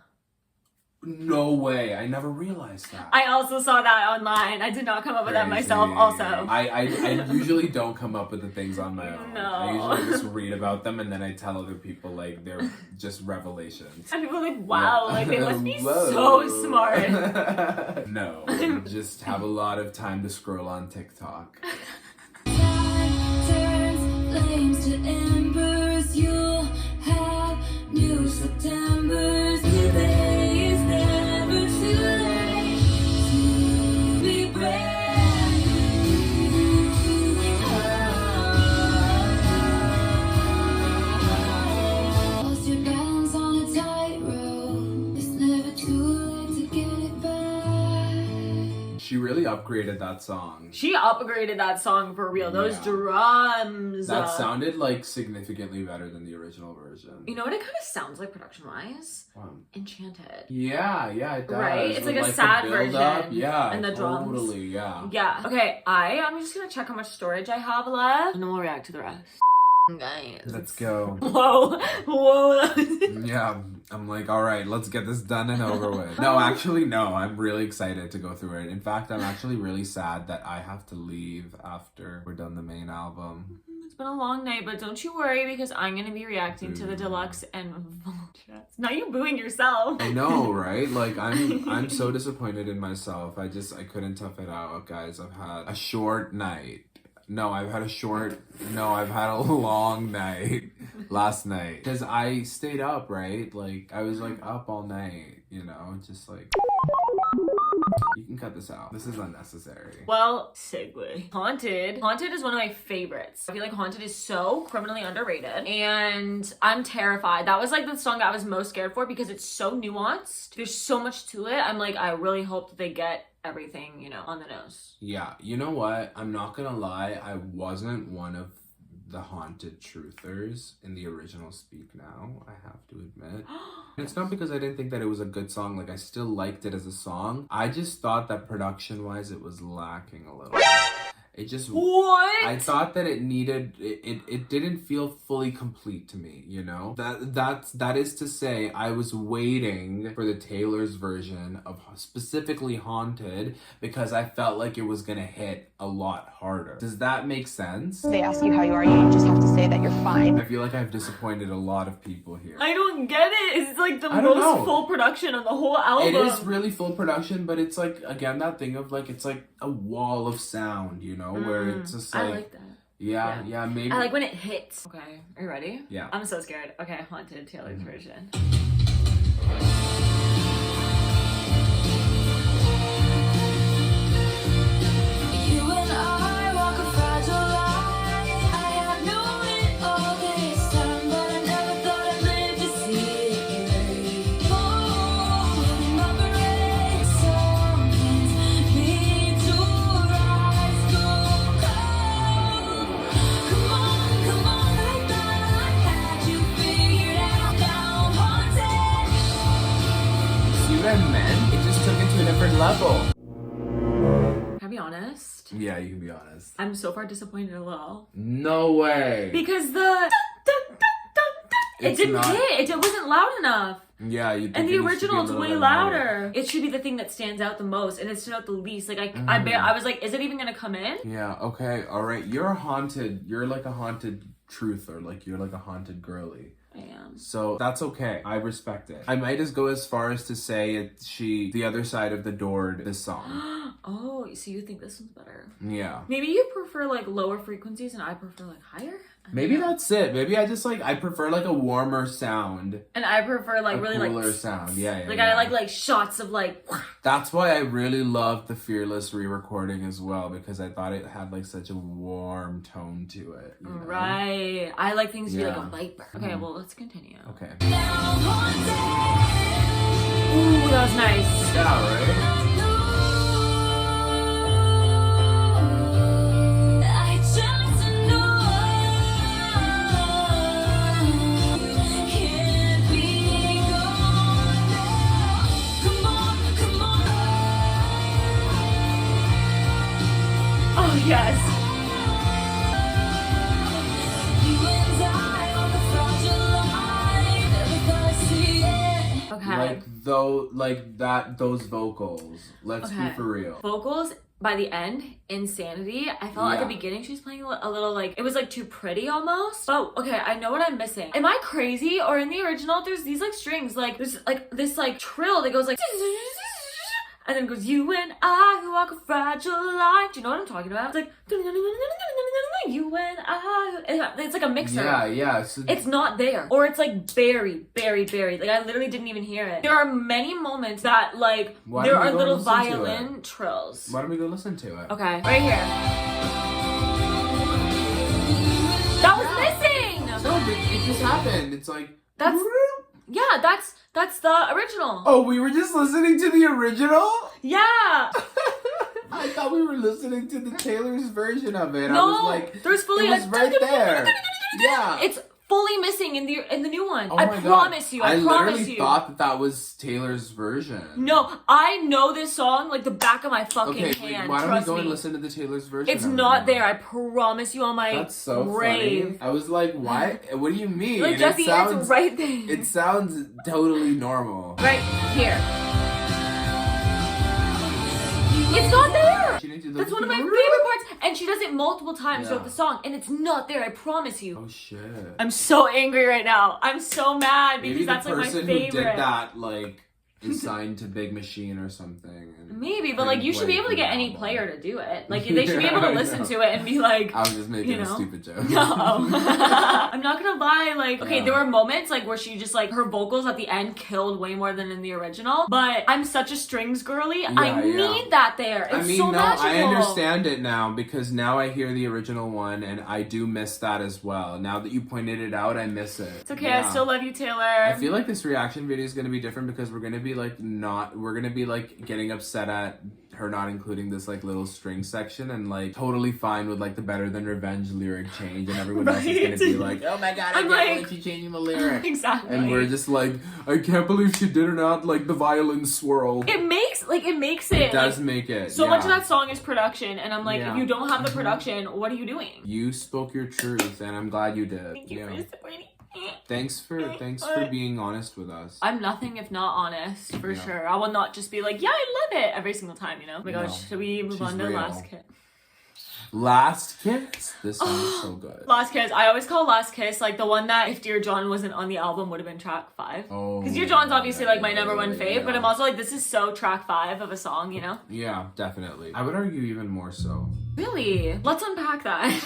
No way. I never realized that. I also saw that online. I did not come up with that myself also. I usually don't come up with the things on my own. No. I usually just read about them and then I tell other people like they're just revelations. And people are like, wow, like they must be Whoa. so smart. No, just have a lot of time to scroll on TikTok. Time turns flames to embers. You'll have new Septembers. New days, never too late to be brand new. Lost your balance on a tightrope. It's never too late to get it back. She really upgraded that song. She upgraded that song for real. Those drums. That sounded like significantly better than the original version. You know what it kind of sounds like production wise? Enchanted. Yeah, it does. Right? It's With, like a the sad build-up. version. Yeah, And the drums. totally, yeah. Yeah. Okay, I'm just gonna check how much storage I have left. And then we'll react to the rest. Guys. Let's go. Whoa. Yeah, I'm like, all right, let's get this done and over with. No, actually, no, I'm really excited to go through it. In fact, I'm actually really sad that I have to leave after we're done the main album. It's been a long night, but don't you worry because I'm gonna be reacting to the deluxe and Vultures. Now you're booing yourself. I know, right? Like, I'm so disappointed in myself. I couldn't tough it out, guys. I've had a short night. I've had a long night last night. Because I stayed up, right? Like, I was, like, up all night, you know? Just, like... You can cut this out. This is unnecessary. Well, segue. Haunted. Haunted is one of my favorites. I feel like Haunted is so criminally underrated. And I'm terrified. That was like the song I was most scared for because it's so nuanced. There's so much to it. I'm like, I really hope that they get everything, you know, on the nose. Yeah, you know what? I'm not gonna lie. I wasn't one of the Haunted truthers in the original Speak Now, I have to admit. And it's not because I didn't think that it was a good song. Like, I still liked it as a song. I just thought that production-wise it was lacking a little bit. It just... What? I thought that it needed... It didn't feel fully complete to me, you know? That is to say, I was waiting for the Taylor's version of specifically Haunted because I felt like it was gonna hit a lot harder. Does that make sense? They ask you how you are, you just have to say that you're fine. I feel like I've disappointed a lot of people here. I don't get it. It's like the I don't most know. full production of the whole album. It is really full production, but it's like, again, that thing of like, it's like a wall of sound, you know, where it's just like... I like that. Yeah, maybe. I like when it hits. Okay, are you ready? Yeah. I'm so scared. Okay, Haunted, Taylor's version. You and I walk a fragile line. I have known it all this time, but I never thought I'd live to see it. Oh, in my brain, something's level. Can I be honest? Yeah, you can be honest. I'm so far disappointed a little. No way. Because the dun, dun, dun, dun, dun, it didn't hit. It wasn't loud enough. Yeah, you. And the original is way louder. It should be the thing that stands out the most, and it stood out the least. Like I was like, is it even gonna come in? Yeah. Okay. All right. You're like a haunted truther. Like you're like a haunted girly. I am. So that's okay. I respect it. I might just go as far as to say the other side of the door, this song. Oh, so you think this one's better? Yeah. Maybe you prefer like lower frequencies, and I prefer like higher. Maybe that's it. Maybe I just I prefer like a warmer sound. And I prefer like really cooler like sound. Yeah. Like yeah. I like shots of like. That's why I really loved the Fearless re-recording as well, because I thought it had like such a warm tone to it. You know? Right. I like things to be like a Yeah. viper. Okay, well let's continue. Okay. Ooh, that was nice. Yeah, right? I just know can't be gone now. Come on, come on. Oh yes. You and I on the fragile line. Never thought I'd see it. Okay. Those vocals. Let's be Okay. for real. Vocals by the end, insanity. I felt at the Yeah. beginning she was playing a little like, it was like too pretty almost. But okay, I know what I'm missing. Am I crazy? Or in the original, there's these like strings, like there's like this like trill that goes like, and then it goes, you and I who walk a fragile line. Do you know what I'm talking about? It's like, you and I. It's like a mixer. Yeah. So It's not there. Or it's like buried. Like I literally didn't even hear it. There are many moments that like Why there don't we are go little listen to violin trills. why don't we go listen to it? Okay, right here. That was missing. No, it just happened. It's like That's yeah, that's the original. Oh, we were just listening to the original? Yeah. I thought we were listening to the Taylor's version of it. I No, was like, there's fully it was right there. Yeah. It's fully missing in the new one. Oh I my God. promise you. I promise literally you. thought that was Taylor's version. No, I know this song like the back of my fucking Okay, wait, hand. why don't we Trust go me. and listen to the Taylor's version? It's of it not now? there. I promise you on my That's so grave. funny. I was like, why? What do you mean? Like Jesse, it's right there. It sounds totally normal. Right here. It's not there. She didn't do the- That's one of my favorite parts, and she does it multiple times Yeah. throughout the song, and it's not there. I promise you. Oh shit. I'm so angry right now. I'm so mad because Maybe that's the like my person favorite. who did that is signed to Big Machine or something. and Maybe, but like you should be able to get any player to do it. Like they should be Yeah, able to I listen know. to it and be like, I was just making you know? a stupid joke. no. I'm not gonna lie, like, okay, Yeah. there were moments like where she just like her vocals at the end killed way more than in the original. But I'm such a strings girly. I Yeah, yeah. need that there. It's I mean, so no, magical. I understand it now because now I hear the original one and I do miss that as well. Now that you pointed it out, I miss it. It's okay, Yeah. I still love you, Taylor. I feel like this reaction video is going to be different because we're going to be getting upset at her not including this like little string section and like totally fine with like the Better Than Revenge lyric change and everyone else is going to be like, oh my god, I I'm can't like- believe she changing the lyric. Exactly. And we're just like, I can't believe she did or not like the violin swirl. it makes it. It does like, make it. so yeah. much of that song is production, and I'm like, Yeah. if you don't have the production, what are you doing? You spoke your truth and I'm glad you did. Thank you Yeah. for supporting. Thanks for being honest with us. I'm nothing if not honest, for Yeah. sure. I will not just be like, yeah, I love it every single time, you know? Oh my No. gosh, should we move She's on to real. Last Kiss? Last Kiss. This song is so good. Last Kiss. I always call Last Kiss like the one that if Dear John wasn't on the album would have been track 5. Oh, Because Dear John's obviously like my number one fave, yeah. but I'm also like, this is so track 5 of a song, you know? Yeah, definitely. I would argue even more so. Really? Let's unpack that.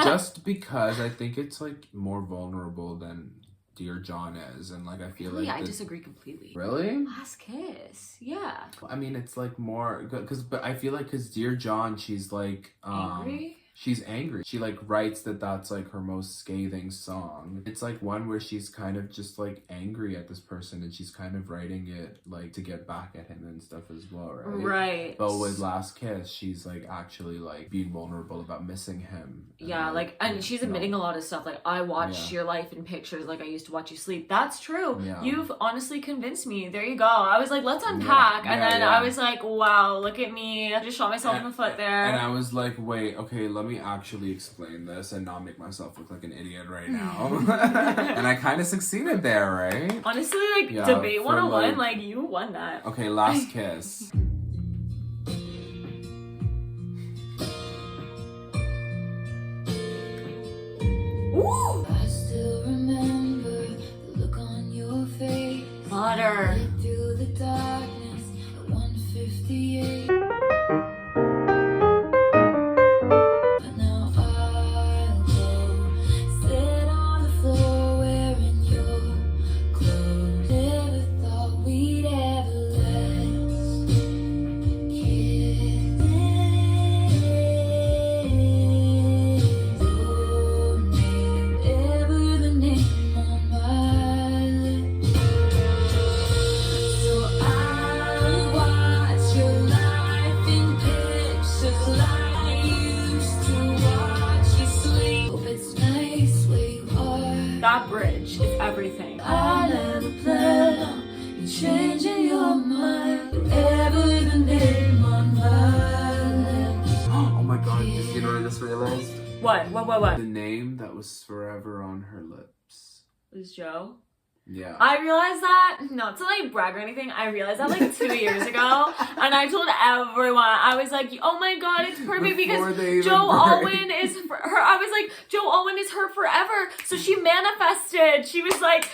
Just because I think it's like more vulnerable than Dear John is, and like I feel Really, like I this- disagree completely. Really? Last Kiss. Yeah. I mean, it's like more but I feel like because Dear John, she's like Angry? she's angry. She like writes that that's like her most scathing song. It's like one where she's kind of just like angry at this person, and she's kind of writing it like to get back at him and stuff as well, right? Right. But with Last Kiss, she's like actually like being vulnerable about missing him. Yeah, like, and she's admitting a lot of stuff. Like, I watched your life in pictures like I used to watch you sleep. That's true. Yeah. You've honestly convinced me. There you go. I was like, let's unpack. And then I was like, wow, look at me. I just shot myself in the foot there. And I was like, wait, okay, let me actually explain this and not make myself look like an idiot right now. And I kind of succeeded there, right? Honestly, like, debate 101, like, you won that. Okay, Last Kiss. Ooh! I still remember the look on your face. Butter. Through the darkness at 1:58. But now I'll go sit on the floor wearing your clothes. Never thought we'd ever last. Kiss your name, ever the name on my lips. So I'll watch your life in pictures like I used to watch you sleep. Hope it's nice where you are. That bridge is everything. I never planned on you changing your mind, but ever the name on my lips. Oh my god, you know what I just realized? What? The name that was forever on her lips. Was Joe? Yeah. I realized that, not to like brag or anything, I realized that like 2 years ago, and I told everyone, I was like, oh my god, it's perfect Before they because even Joe break. Alwyn is her, I was like, Joe Alwyn is her forever, so she manifested, she was like,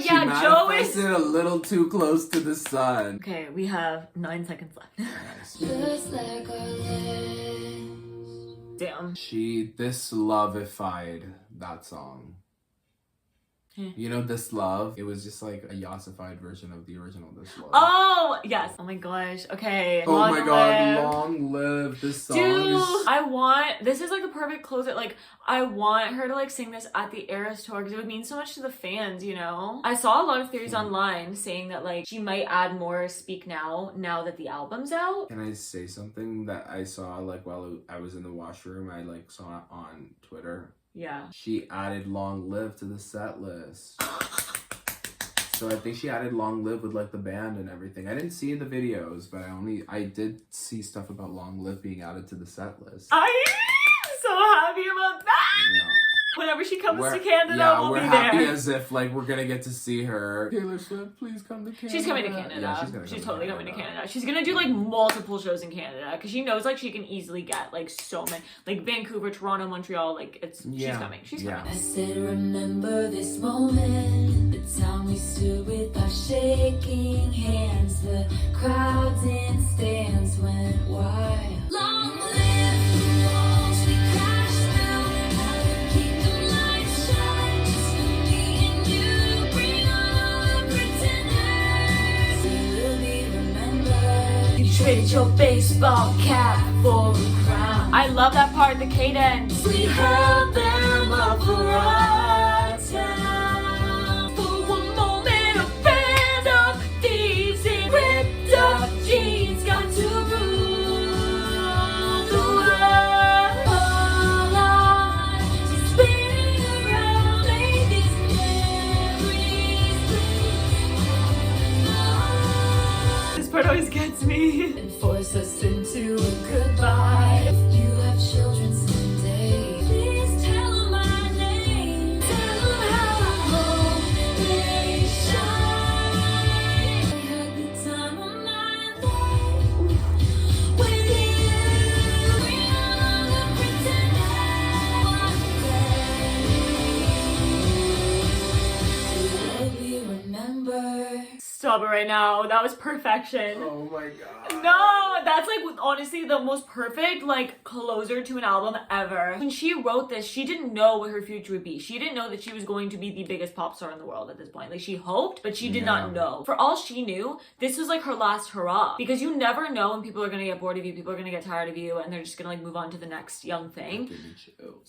yeah, Joe is... a little too close to the sun. Okay, we have 9 seconds left. Just like our legs. Damn. She this-love-ified that song. You know, This Love? It was just like a yassified version of the original This Love. Oh, yes. Oh my gosh. Okay. Oh Long my god, live. long live. This song Dude, is... this is like the perfect closer. Like, I want her to like sing this at the Eras tour because it would mean so much to the fans, you know? I saw a lot of theories online saying that like she might add more Speak Now that the album's out. Can I say something that I saw like while I was in the washroom? I like saw it on Twitter. Yeah. She added Long Live to the set list. So I think she added Long Live with like the band and everything. I didn't see the videos, but I did see stuff about Long Live being added to the set list. I'm so happy about that. Yeah. Whenever she comes to Canada, we'll we're be happy there. as if like we're gonna get to see her. Taylor Swift, please come to Canada. She's coming to Canada. Yeah, she's totally coming to Canada. She's gonna do like multiple shows in Canada because she knows like she can easily get like so many, like Vancouver, Toronto, Montreal. Like she's coming. She's coming. I said, remember this moment, the time we stood with our shaking hands, the crowds in stands went wild. Long live the walls we crashed through, how to keep the lights shine, just for me and you. Bring on all the pretenders, we will be remembered. You traded your baseball cap for a crown. I love that part, the cadence. We held them up for our town. For one moment, a band of thieves in ripped up jeans got to rule the world. All on, just spinning around, made these memories bleed. This part always gets me. And force us into a goodbye. If you have children someday, please tell them my name. Tell Stop it right now. That was perfection. Oh my god. No, that's like honestly the most perfect like closer to an album ever. When she wrote this, she didn't know what her future would be. She didn't know that she was going to be the biggest pop star in the world at this point. Like she hoped, but she did not know. For all she knew, this was like her last hurrah. Because you never know when people are gonna get bored of you, people are gonna get tired of you, and they're just gonna like move on to the next young thing.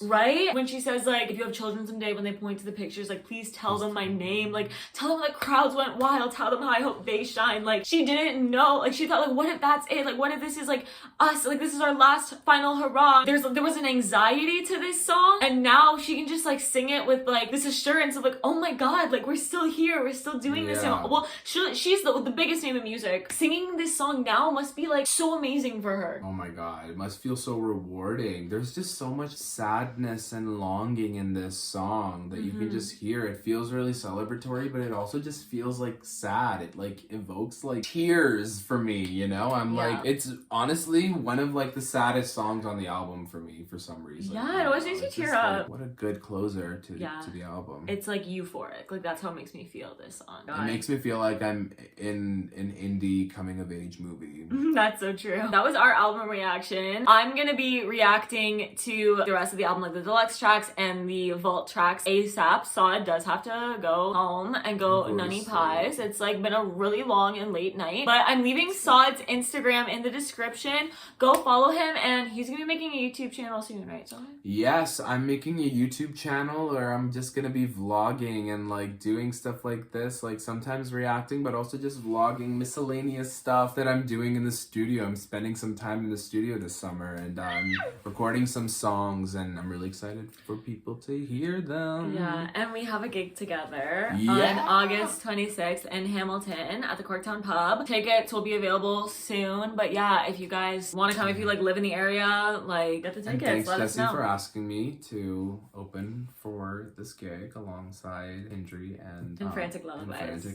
Right? When she says like, if you have children someday, when they point to the pictures, like please tell them my name. Like tell them the crowds went wild. Tell them how I hope they shine. Like she didn't know. Like she thought like, what if that's it? Like what if this is like us? Like this is our last final hurrah. There was an anxiety to this song, and now she can just like sing it with like this assurance of like, oh my god, like we're still here, we're still doing this. Well, she's the biggest name in music. Singing this song now must be like so amazing for her. Oh my god, it must feel so rewarding. There's just so much sadness and longing in this song that you can just hear. It feels really celebratory, but it also just feels like sad. It like evokes like tears for me, you know? I'm like, it's honestly one of like the saddest songs on the album for me for some reason. Yeah, it always makes you tear up. Like, what a good closer to the album. It's like euphoric. Like that's how it makes me feel, this song. It makes me feel like I'm in an indie coming of age movie. That's so true. That was our album reaction. I'm gonna be reacting to the rest of the album, like the deluxe tracks and the vault tracks ASAP. Sod does have to go home and go nunny pies. It's like been a really long and late night, but I'm leaving Sod's Instagram in the description. Go follow him, and he's gonna be making a YouTube channel soon, right, Sod? Yes, I'm making a YouTube channel where I'm just gonna be vlogging and like doing stuff like this, like sometimes reacting, but also just vlogging miscellaneous stuff that I'm doing in the studio. I'm spending some time in the studio this summer, and I'm recording some songs, and I'm really excited for people to hear them. Yeah, and we have a gig together on August 26th in Hamilton at the Corktown Pub. Tickets will be available soon, but yeah, if you guys want to come, if you like live in the area, like get the tickets. And thanks, let us Jesse, know. for asking me to open for this gig alongside Indri and Frantic Lullabies.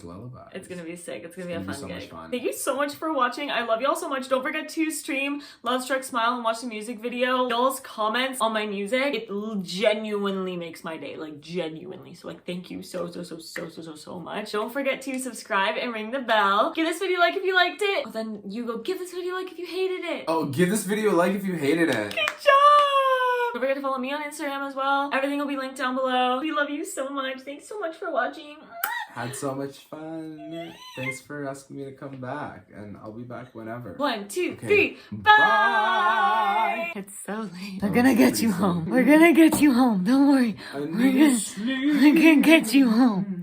It's gonna be sick. It's gonna be a fun gig. Thank you so much for watching. I love y'all so much. Don't forget to stream Love Struck Smile and watch the music video. Y'all's comments on my music, it genuinely makes my day. Like genuinely. So like thank you so much. Don't forget to subscribe and ring the bell. Give this video a like if you liked it. Oh, then you go give this video a like if you hated it. Oh, give this video a like if you hated it. Good job! Don't forget to follow me on Instagram as well. Everything will be linked down below. We love you so much. Thanks so much for watching. Had so much fun. Thanks for asking me to come back, and I'll be back whenever. 1, 2, 3. Bye! It's so late. We're gonna get you home. We're gonna get you home. Don't worry. We're gonna get you home.